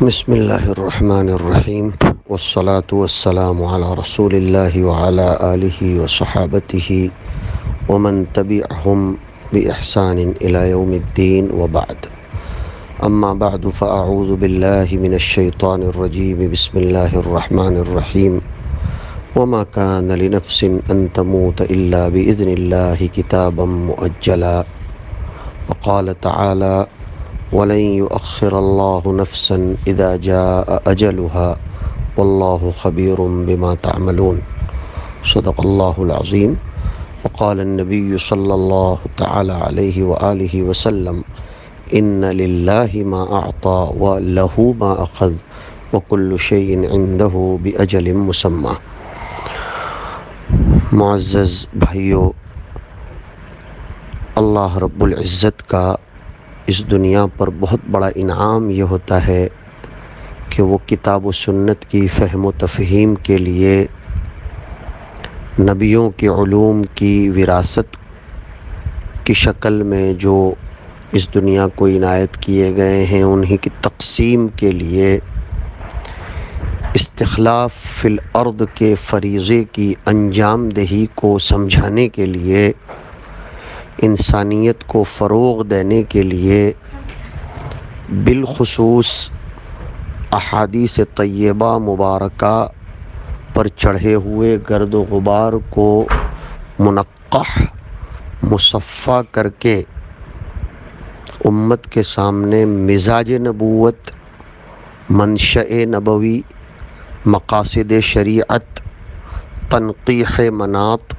بسم اللہ الرحمن الرحیم والصلاة والسلام علی رسول اللہ وعلی آلہ وصحابتہ ومن تبعہم بإحسان إلی یوم الدین وبعد اما بعد فاعوذ باللہ من الشیطان الرجیم بسم اللہ الرحمن الرحیم وما كان لنفس ان تموت الا بإذن اللہ کتابا مؤجلا وقال تعالی وَلَن يُؤَخِّرَ اللَّهُ نَفْسًا إِذَا جَاءَ أَجَلُهَا وَاللَّهُ خَبِيرٌ بِمَا تَعْمَلُونَ صدق اللہ العظیم وقال النبی صلی اللہ تعالی علیہ وآلہ وسلم إِنَّ لِلَّهِ مَا أَعْطَى وَلَهُ مَا أَخَذَ وَكُلُّ شَيْءٍ عِندَهُ بِأَجَلٍ مُّسَمًّى۔ معزز بھائیو، اللہ رب العزت کا اس دنیا پر بہت بڑا انعام یہ ہوتا ہے کہ وہ کتاب و سنت کی فہم و تفہیم کے لیے نبیوں کے علوم کی وراثت کی شکل میں جو اس دنیا کو عنایت کیے گئے ہیں انہی کی تقسیم کے لیے استخلاف فی الارض کے فریضے کی انجام دہی کو سمجھانے کے لیے، انسانیت کو فروغ دینے کے لیے، بالخصوص احادیث طیبہ مبارکہ پر چڑھے ہوئے گرد و غبار کو منقح مصفہ کر کے امت کے سامنے مزاج نبوت، منشأ نبوی، مقاصد شریعت، تنقیح مناط،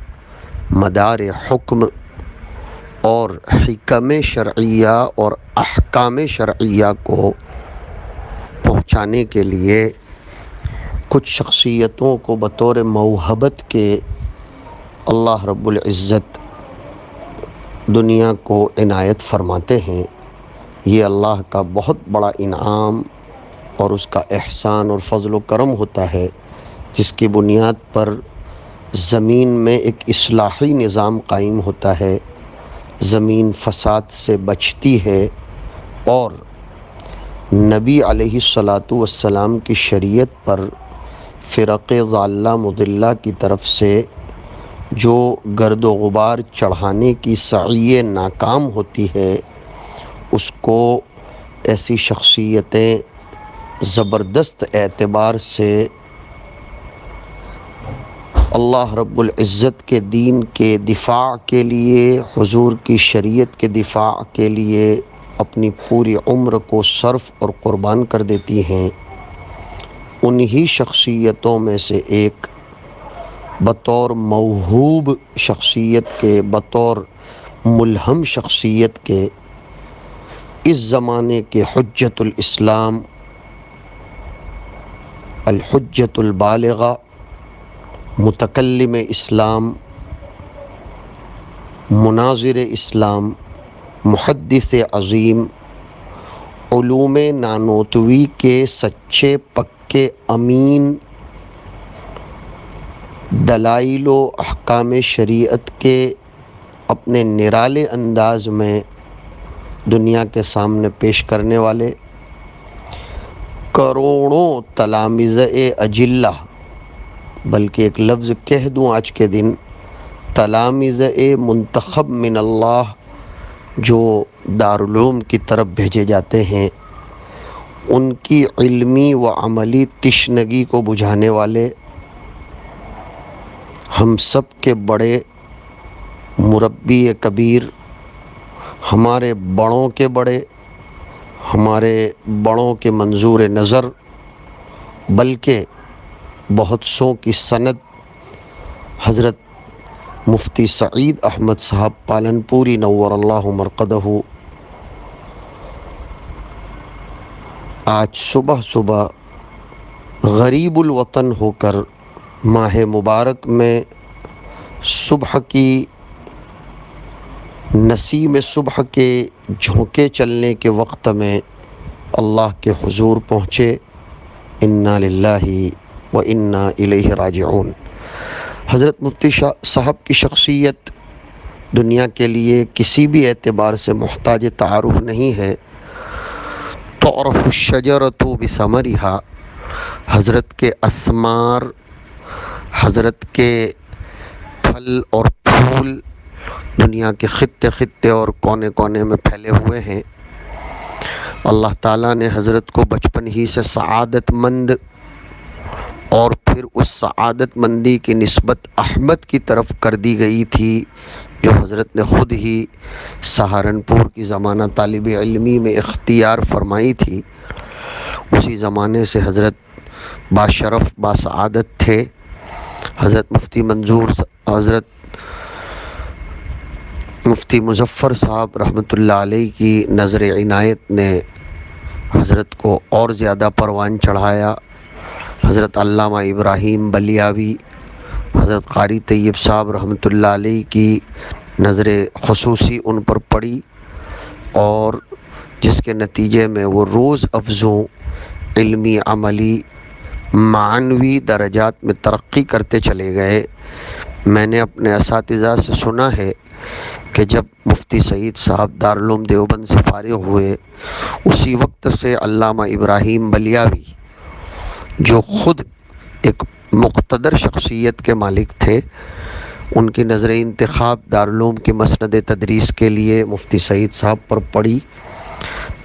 مدار حکم اور حکم شرعیہ اور احکام شرعیہ کو پہنچانے کے لیے کچھ شخصیتوں کو بطور موہبت کے اللہ رب العزت دنیا کو عنایت فرماتے ہیں۔ یہ اللہ کا بہت بڑا انعام اور اس کا احسان اور فضل و کرم ہوتا ہے، جس کی بنیاد پر زمین میں ایک اصلاحی نظام قائم ہوتا ہے، زمین فساد سے بچتی ہے، اور نبی علیہ الصلاۃ والسلام کی شریعت پر فرق ضالہ مضلہ کی طرف سے جو گرد و غبار چڑھانے کی سعی ناکام ہوتی ہے، اس کو ایسی شخصیتیں زبردست اعتبار سے اللہ رب العزت کے دین کے دفاع کے لیے، حضور کی شریعت کے دفاع کے لیے اپنی پوری عمر کو صرف اور قربان کر دیتی ہیں۔ انہی شخصیتوں میں سے ایک بطور موہوب شخصیت کے، بطور ملہم شخصیت کے، اس زمانے کے حجت الاسلام، الحجت البالغہ، متکلم اسلام، مناظر اسلام، محدث عظیم، علوم نانوتوی کے سچے پکے امین، دلائل و احکام شریعت کے اپنے نرالے انداز میں دنیا کے سامنے پیش کرنے والے، کروڑوں تلامذہ اجلہ، بلکہ ایک لفظ کہہ دوں آج کے دن، تلامذہ منتخب من اللہ جو دارالعلوم کی طرف بھیجے جاتے ہیں، ان کی علمی و عملی تشنگی کو بجھانے والے، ہم سب کے بڑے مربی کبیر، ہمارے بڑوں کے بڑے، ہمارے بڑوں کے منظور نظر، بلکہ بہت سو کی سند، حضرت مفتی سعید احمد صاحب پالنپوری نور اللہ مرقدہ، آج صبح غریب الوطن ہو کر ماہ مبارک میں صبح کی نسیم صبح کے جھونکے چلنے کے وقت میں اللہ کے حضور پہنچے۔ انا للہ و انا الیہ راجعون۔ حضرت مفتی صاحب کی شخصیت دنیا کے لیے کسی بھی اعتبار سے محتاج تعارف نہیں ہے۔ تعرف الشجرۃ بثمرها، حضرت کے اسمار، حضرت کے پھل اور پھول دنیا کے خطے خطے اور کونے کونے میں پھیلے ہوئے ہیں۔ اللہ تعالیٰ نے حضرت کو بچپن ہی سے سعادت مند اور پھر اس سعادت مندی کی نسبت احمد کی طرف کر دی گئی تھی، جو حضرت نے خود ہی سہارنپور کی زمانہ طالب علمی میں اختیار فرمائی تھی۔ اسی زمانے سے حضرت باشرف باسعادت تھے۔ حضرت مفتی مظفر صاحب رحمۃ اللہ علیہ کی نظر عنایت نے حضرت کو اور زیادہ پروان چڑھایا۔ حضرت علامہ ابراہیم بلیاوی، حضرت قاری طیب صاحب رحمۃ اللہ علیہ کی نظر خصوصی ان پر پڑی، اور جس کے نتیجے میں وہ روز افزوں علمی، عملی، معنوی درجات میں ترقی کرتے چلے گئے۔ میں نے اپنے اساتذہ سے سنا ہے کہ جب مفتی سعید صاحب دارالعلوم دیوبند سے فارغ ہوئے، اسی وقت سے علامہ ابراہیم بلیاوی، جو خود ایک مقتدر شخصیت کے مالک تھے، ان کی نظر انتخاب دارالعلوم کے مسند تدریس کے لیے مفتی سعید صاحب پر پڑی۔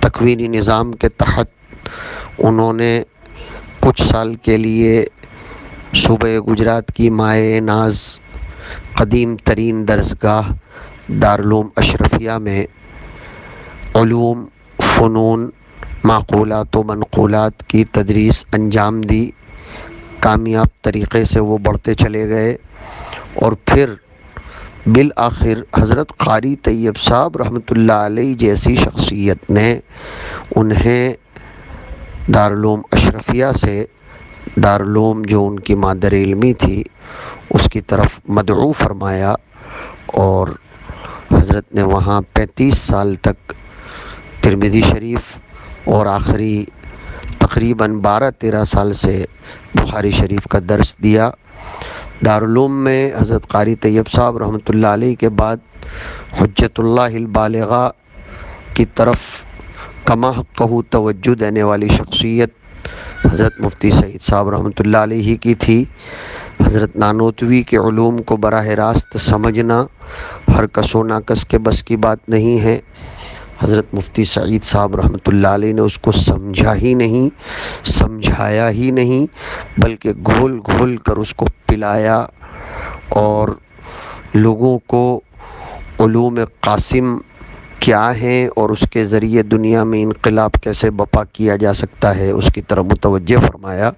تکوینی نظام کے تحت انہوں نے کچھ سال کے لیے صوبہ گجرات کی مائع ناز قدیم ترین درسگاہ دارالعلوم اشرفیہ میں علوم، فنون، معقولات و منقولات کی تدریس انجام دی۔ کامیاب طریقے سے وہ بڑھتے چلے گئے، اور پھر بالآخر حضرت قاری طیب صاحب رحمۃ اللہ علیہ جیسی شخصیت نے انہیں دارالعلوم اشرفیہ سے، دارالعلوم جو ان کی مادر علمی تھی، اس کی طرف مدعو فرمایا، اور حضرت نے وہاں 35 سال تک ترمذی شریف اور آخری تقریباً 12-13 سال سے بخاری شریف کا درس دیا۔ دارالعلوم میں حضرت قاری طیب صاحب رحمۃ اللہ علیہ کے بعد حجت اللہ البالغہ کی طرف کما حقہ توجہ دینے والی شخصیت حضرت مفتی سعید صاحب رحمۃ اللہ علیہ کی تھی۔ حضرت نانوتوی کے علوم کو براہ راست سمجھنا ہر کس و ناکس کے بس کی بات نہیں ہے۔ حضرت مفتی سعید صاحب رحمۃ اللہ علیہ نے اس کو سمجھا ہی نہیں، سمجھایا ہی نہیں، بلکہ گھول گھول کر اس کو پلایا، اور لوگوں کو علوم قاسم کیا ہیں اور اس کے ذریعے دنیا میں انقلاب کیسے بپا کیا جا سکتا ہے اس کی طرف متوجہ فرمایا۔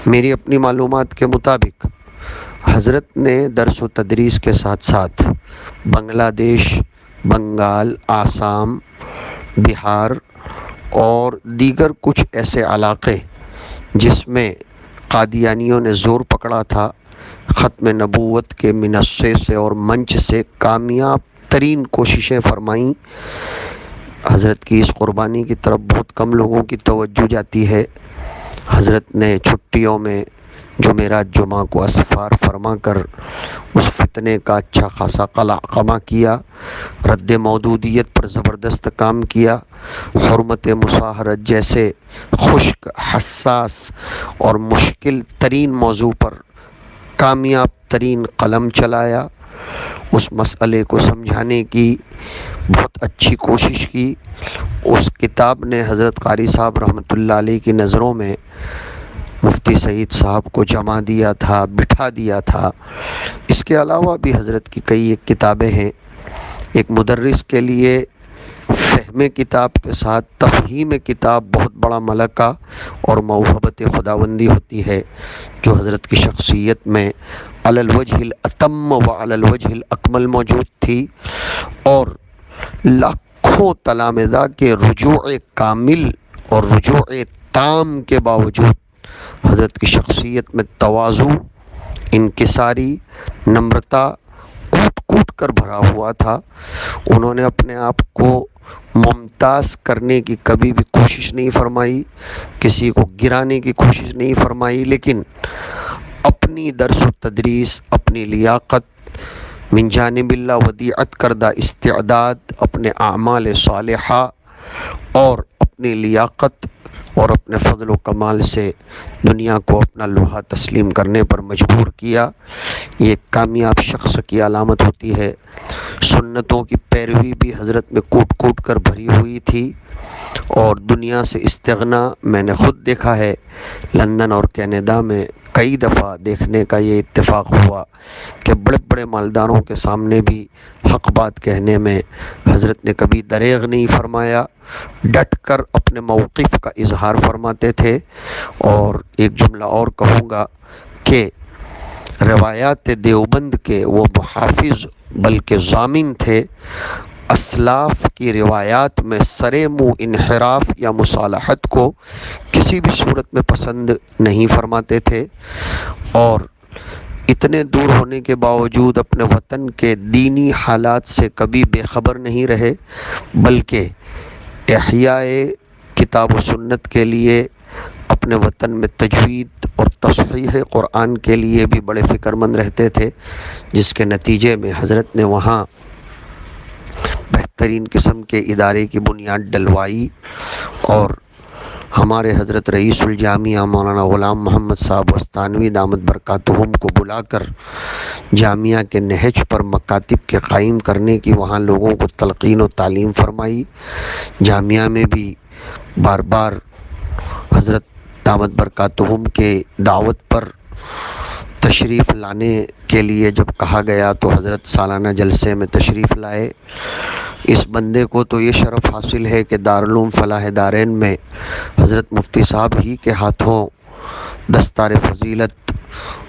میری اپنی معلومات کے مطابق حضرت نے درس و تدریس کے ساتھ ساتھ بنگلہ دیش، بنگال، آسام، بہار اور دیگر کچھ ایسے علاقے جس میں قادیانیوں نے زور پکڑا تھا، ختم نبوت کے منصے سے اور منچ سے کامیاب ترین کوششیں فرمائیں۔ حضرت کی اس قربانی کی طرف بہت کم لوگوں کی توجہ جاتی ہے۔ حضرت نے چھٹیوں میں جمعرات جمعہ کو اسفار فرما کر اس فتنے کا اچھا خاصا قمع کیا، رد مودودیت پر زبردست کام کیا، حرمت مصاہرت جیسے خشک، حساس اور مشکل ترین موضوع پر کامیاب ترین قلم چلایا، اس مسئلے کو سمجھانے کی بہت اچھی کوشش کی۔ اس کتاب نے حضرت قاری صاحب رحمۃ اللہ علیہ کی نظروں میں مفتی سعید صاحب کو جما دیا تھا، بٹھا دیا تھا۔ اس کے علاوہ بھی حضرت کی کئی ایک کتابیں ہیں۔ ایک مدرس کے لیے فہم کتاب کے ساتھ تفہیم کتاب بہت بڑا ملکہ اور موہبت خداوندی ہوتی ہے، جو حضرت کی شخصیت میں علی الوجہ الاتم و علی الوجہ الاکمل موجود تھی، اور لاکھوں تلامذہ کے رجوع کامل اور رجوع تام کے باوجود حضرت کی شخصیت میں تواضع، انکساری، نمرتا کوٹ کوٹ کر بھرا ہوا تھا۔ انہوں نے اپنے آپ کو ممتاز کرنے کی کبھی بھی کوشش نہیں فرمائی، کسی کو گرانے کی کوشش نہیں فرمائی، لیکن اپنی درس و تدریس، اپنی لیاقت، من جانب اللہ ودیعت کردہ استعداد، اپنے اعمال صالحہ اور اپنی لیاقت اور اپنے فضل و کمال سے دنیا کو اپنا لوہا تسلیم کرنے پر مجبور کیا، یہ ایک کامیاب شخص کی علامت ہوتی ہے۔ سنتوں کی پیروی بھی حضرت میں کوٹ کوٹ کر بھری ہوئی تھی، اور دنیا سے استغنا میں نے خود دیکھا ہے۔ لندن اور کینیڈا میں کئی دفعہ دیکھنے کا یہ اتفاق ہوا کہ بڑے بڑے مالداروں کے سامنے بھی حق بات کہنے میں حضرت نے کبھی دریغ نہیں فرمایا، ڈٹ کر اپنے موقف کا اظہار فرماتے تھے۔ اور ایک جملہ اور کہوں گا کہ روایات دیوبند کے وہ محافظ بلکہ ضامن تھے، اسلاف کی روایات میں سرے منہ انحراف یا مصالحت کو کسی بھی صورت میں پسند نہیں فرماتے تھے، اور اتنے دور ہونے کے باوجود اپنے وطن کے دینی حالات سے کبھی بے خبر نہیں رہے، بلکہ احیاء کتاب و سنت کے لیے اپنے وطن میں تجوید اور تصحیح قرآن کے لیے بھی بڑے فکر مند رہتے تھے، جس کے نتیجے میں حضرت نے وہاں بہترین قسم کے ادارے کی بنیاد ڈلوائی، اور ہمارے حضرت رئیس الجامعہ مولانا غلام محمد صاحب وستانوی دامت برکاتہم کو بلا کر جامعہ کے نہج پر مکاتب کے قائم کرنے کی وہاں لوگوں کو تلقین و تعلیم فرمائی۔ جامعہ میں بھی بار بار حضرت دامت برکاتہم کے دعوت پر تشریف لانے کے لیے جب کہا گیا تو حضرت سالانہ جلسے میں تشریف لائے۔ اس بندے کو تو یہ شرف حاصل ہے کہ دارالعلوم فلاح دارین میں حضرت مفتی صاحب ہی کے ہاتھوں دستار فضیلت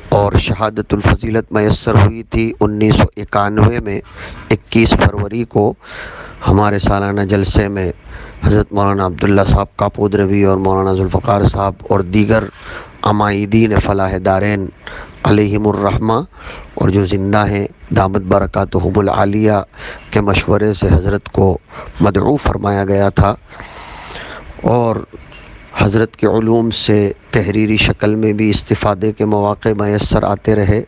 اور شہادت الفضیلت میسر ہوئی تھی 1991 میں 21 فروری کو ہمارے سالانہ جلسے میں حضرت مولانا عبداللہ صاحب کاپودروی اور مولانا ذوالفقار صاحب اور دیگر عمائدین فلاح دارین علیہم الرحمہ اور جو زندہ ہیں دامت برکاتہم العالیہ کے مشورے سے حضرت کو مدعو فرمایا گیا تھا، اور حضرت کے علوم سے تحریری شکل میں بھی استفادے کے مواقع میسر آتے رہے۔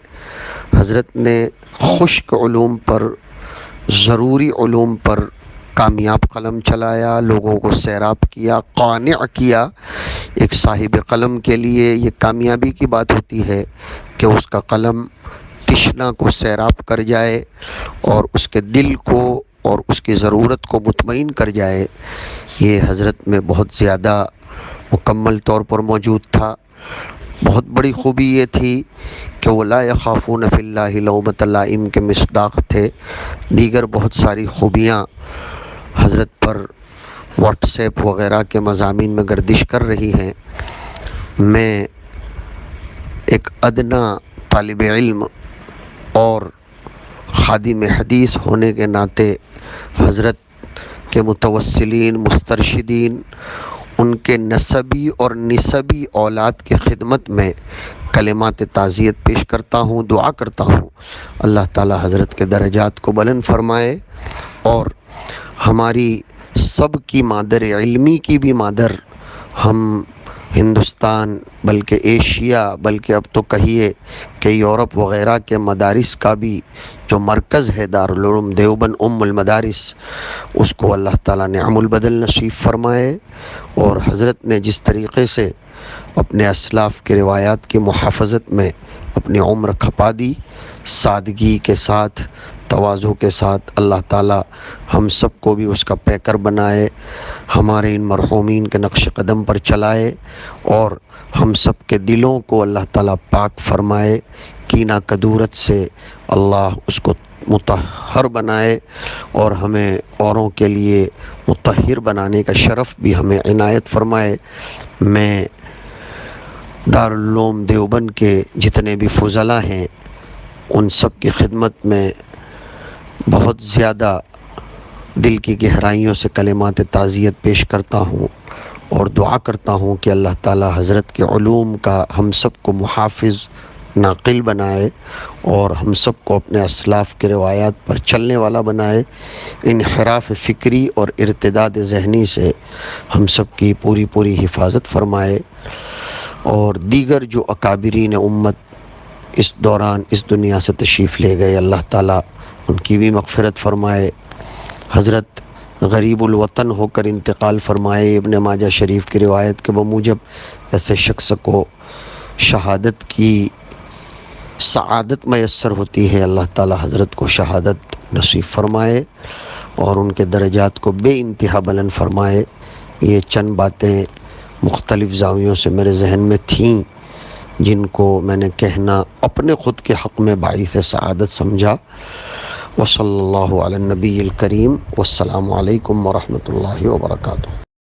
حضرت نے خشک علوم پر، ضروری علوم پر کامیاب قلم چلایا، لوگوں کو سیراب کیا، قانع کیا۔ ایک صاحب قلم کے لیے یہ کامیابی کی بات ہوتی ہے کہ اس کا قلم تشنا کو سیراب کر جائے اور اس کے دل کو اور اس کی ضرورت کو مطمئن کر جائے۔ یہ حضرت میں بہت زیادہ مکمل طور پر موجود تھا۔ بہت بڑی خوبی یہ تھی کہ وہ لا یخافون فی اللہ لومۃ لائم کے مصداق تھے۔ دیگر بہت ساری خوبیاں حضرت پر واٹس ایپ وغیرہ کے مضامین میں گردش کر رہی ہیں۔ میں ایک ادنا طالب علم اور خادم حدیث ہونے کے ناطے حضرت کے متوسلین، مسترشدین، ان کے نسبی اور نسبی اولاد کی خدمت میں کلمات تعزیت پیش کرتا ہوں، دعا کرتا ہوں اللہ تعالی حضرت کے درجات کو بلند فرمائے، اور ہماری سب کی مادر علمی کی بھی مادر، ہم ہندوستان بلکہ ایشیا بلکہ اب تو کہیے کہ یورپ وغیرہ کے مدارس کا بھی جو مرکز ہے دارالعلوم دیوبند ام المدارس، اس کو اللہ تعالیٰ نعم البدل نصیب فرمائے۔ اور حضرت نے جس طریقے سے اپنے اسلاف کے روایات کی محافظت میں اپنی عمر کھپا دی، سادگی کے ساتھ، تواضع کے ساتھ، اللہ تعالیٰ ہم سب کو بھی اس کا پیکر بنائے، ہمارے ان مرحومین کے نقش قدم پر چلائے، اور ہم سب کے دلوں کو اللہ تعالیٰ پاک فرمائے، کینہ کدورت سے اللہ اس کو مطہر بنائے، اور ہمیں اوروں کے لیے مطہر بنانے کا شرف بھی ہمیں عنایت فرمائے۔ میں دارالعلوم دیوبند کے جتنے بھی فضلاء ہیں ان سب کی خدمت میں بہت زیادہ دل کی گہرائیوں سے کلمات تعزیت پیش کرتا ہوں، اور دعا کرتا ہوں کہ اللہ تعالی حضرت کے علوم کا ہم سب کو محافظ ناقل بنائے، اور ہم سب کو اپنے اسلاف کے روایات پر چلنے والا بنائے، انحراف فکری اور ارتداد ذہنی سے ہم سب کی پوری پوری حفاظت فرمائے، اور دیگر جو اکابرین امت اس دوران اس دنیا سے تشریف لے گئے اللہ تعالیٰ ان کی بھی مغفرت فرمائے۔ حضرت غریب الوطن ہو کر انتقال فرمائے۔ ابن ماجہ شریف کی روایت کے بموجب ایسے شخص کو شہادت کی سعادت میسر ہوتی ہے۔ اللہ تعالی حضرت کو شہادت نصیب فرمائے اور ان کے درجات کو بے انتہا بلند فرمائے۔ یہ چند باتیں مختلف زاویوں سے میرے ذہن میں تھیں جن کو میں نے کہنا اپنے خود کے حق میں باعث سعادت سمجھا۔ وصلی اللہ علی النبی الکریم، والسلام علیکم ورحمۃ اللہ وبرکاتہ۔